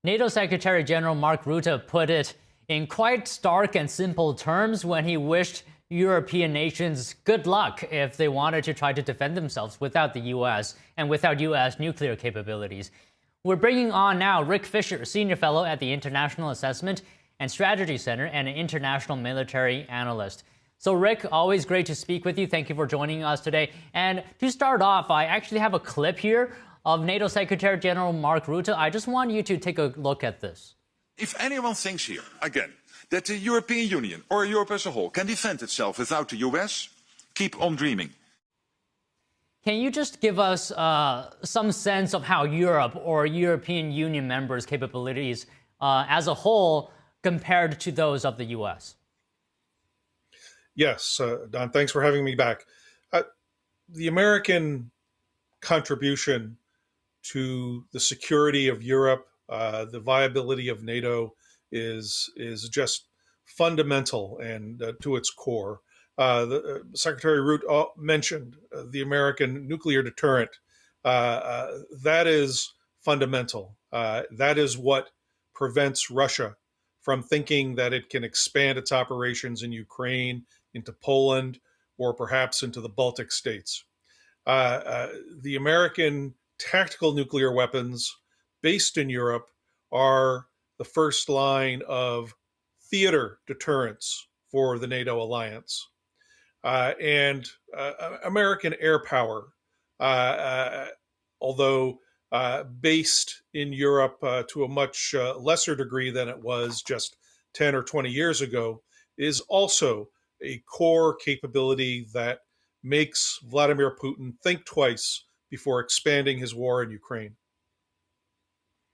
NATO Secretary-General Mark Rutte put it in quite stark and simple terms when he wished European nations good luck if they wanted to try to defend themselves without the U.S. and without U.S. nuclear capabilities. We're bringing on now Rick Fisher, Senior Fellow at the International Assessment and Strategy Center and an international military analyst. So Rick, always great to speak with you. Thank you for joining us today. And to start off, I actually have a clip here of NATO Secretary-General Mark Rutte. I just want you to take a look at this. If anyone thinks here, again, that the European Union or Europe as a whole can defend itself without the US, keep on dreaming. Can you just give us some sense of how Europe or European Union members' capabilities as a whole compared to those of the US? Yes, Don, thanks for having me back. The American contribution to the security of Europe, the viability of NATO is just fundamental and to its core. Secretary Rutte mentioned the American nuclear deterrent. That is fundamental. That is what prevents Russia from thinking that it can expand its operations in Ukraine into Poland or perhaps into the Baltic states. The American tactical nuclear weapons based in Europe are the first line of theater deterrence for the NATO alliance. And American air power, although based in Europe to a much lesser degree than it was just 10 or 20 years ago, is also a core capability that makes Vladimir Putin think twice before expanding his war in Ukraine.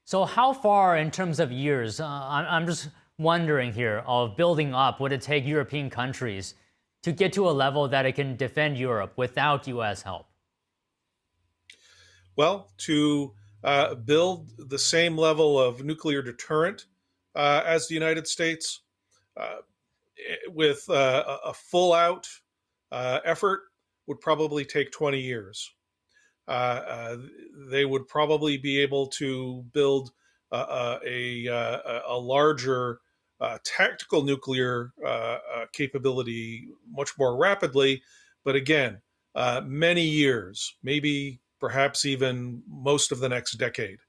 So how far in terms of years, I'm just wondering here, of building up would it take European countries to get to a level that it can defend Europe without U.S. help? Well, to build the same level of nuclear deterrent as the United States with a full-out effort would probably take 20 years. They would probably be able to build a larger tactical nuclear capability much more rapidly, but again, many years, maybe perhaps even most of the next decade.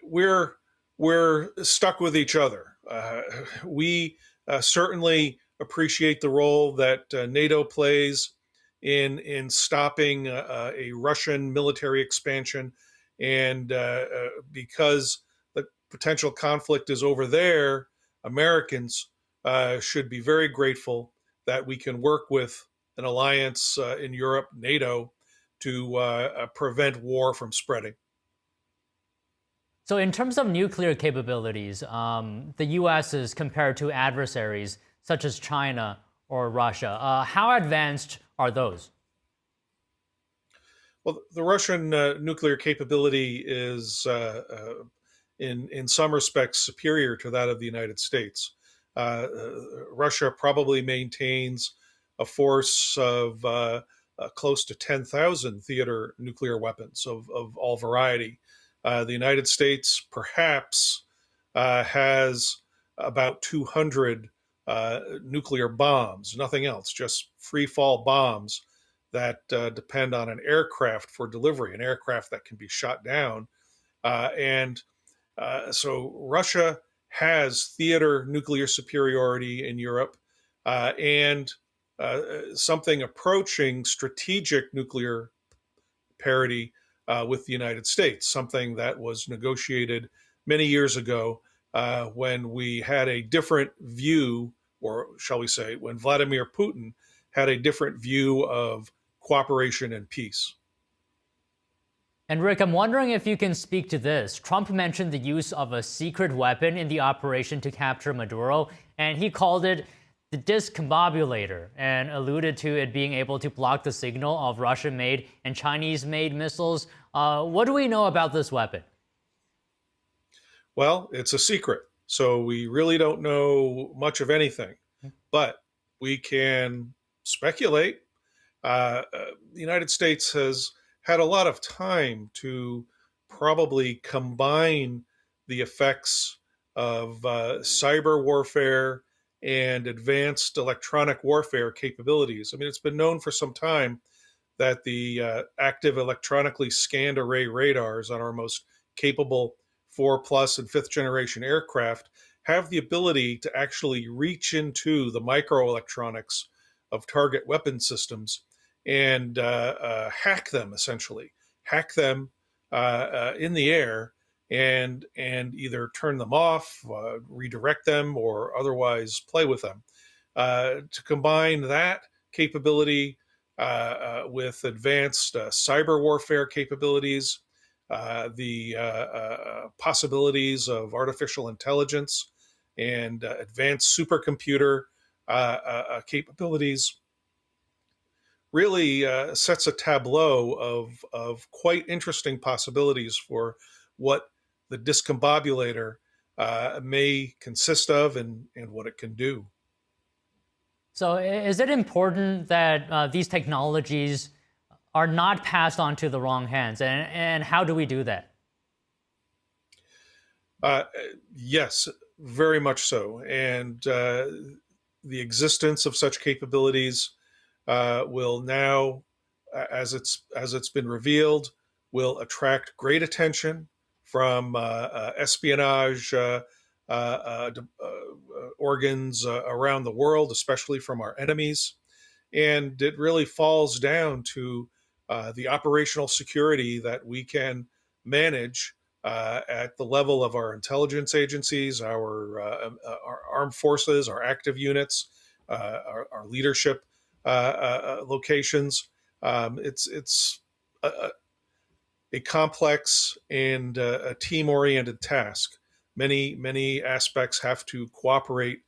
We're stuck with each other. We certainly appreciate the role that NATO plays in stopping a Russian military expansion. And because the potential conflict is over there, Americans should be very grateful that we can work with an alliance in Europe, NATO, to prevent war from spreading. So in terms of nuclear capabilities, the U.S. is compared to adversaries such as China or Russia. How advanced are those? Well, the Russian nuclear capability is, in some respects, superior to that of the United States. Russia probably maintains a force of close to 10,000 theater nuclear weapons of all variety. The United States perhaps has about 200 nuclear bombs, nothing else, just free fall bombs that depend on an aircraft for delivery, an aircraft that can be shot down. So Russia has theater nuclear superiority in Europe and something approaching strategic nuclear parity with the United States, something that was negotiated many years ago when we had a different view, or shall we say, when Vladimir Putin had a different view of cooperation and peace. And Rick, I'm wondering if you can speak to this. Trump mentioned the use of a secret weapon in the operation to capture Maduro, and he called it the discombobulator and alluded to it being able to block the signal of Russian-made and Chinese-made missiles. What do we know about this weapon? Well, it's a secret, so we really don't know much of anything, but we can speculate. The United States has had a lot of time to probably combine the effects of cyber warfare and advanced electronic warfare capabilities. I mean, it's been known for some time that the active electronically scanned array radars on our most capable 4+ and 5th generation aircraft have the ability to actually reach into the microelectronics of target weapon systems and hack them, essentially. Hack them in the air and either turn them off, redirect them, or otherwise play with them. To combine that capability with advanced cyber warfare capabilities, the possibilities of artificial intelligence, and advanced supercomputer capabilities really sets a tableau of quite interesting possibilities for what the discombobulator may consist of and what it can do. So is it important that these technologies are not passed on to the wrong hands? And how do we do that? Yes, very much so. And the existence of such capabilities will now, as it's been revealed, will attract great attention from espionage organs around the world, especially from our enemies. And it really falls down to the operational security that we can manage at the level of our intelligence agencies, our armed forces, our active units, our leadership locations. It's a complex and a team-oriented task. Many aspects have to cooperate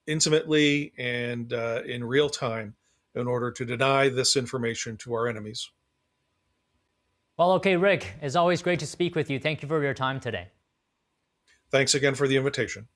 intimately and in real time in order to deny this information to our enemies. Well, okay, Rick, it's always great to speak with you. Thank you for your time today. Thanks again for the invitation.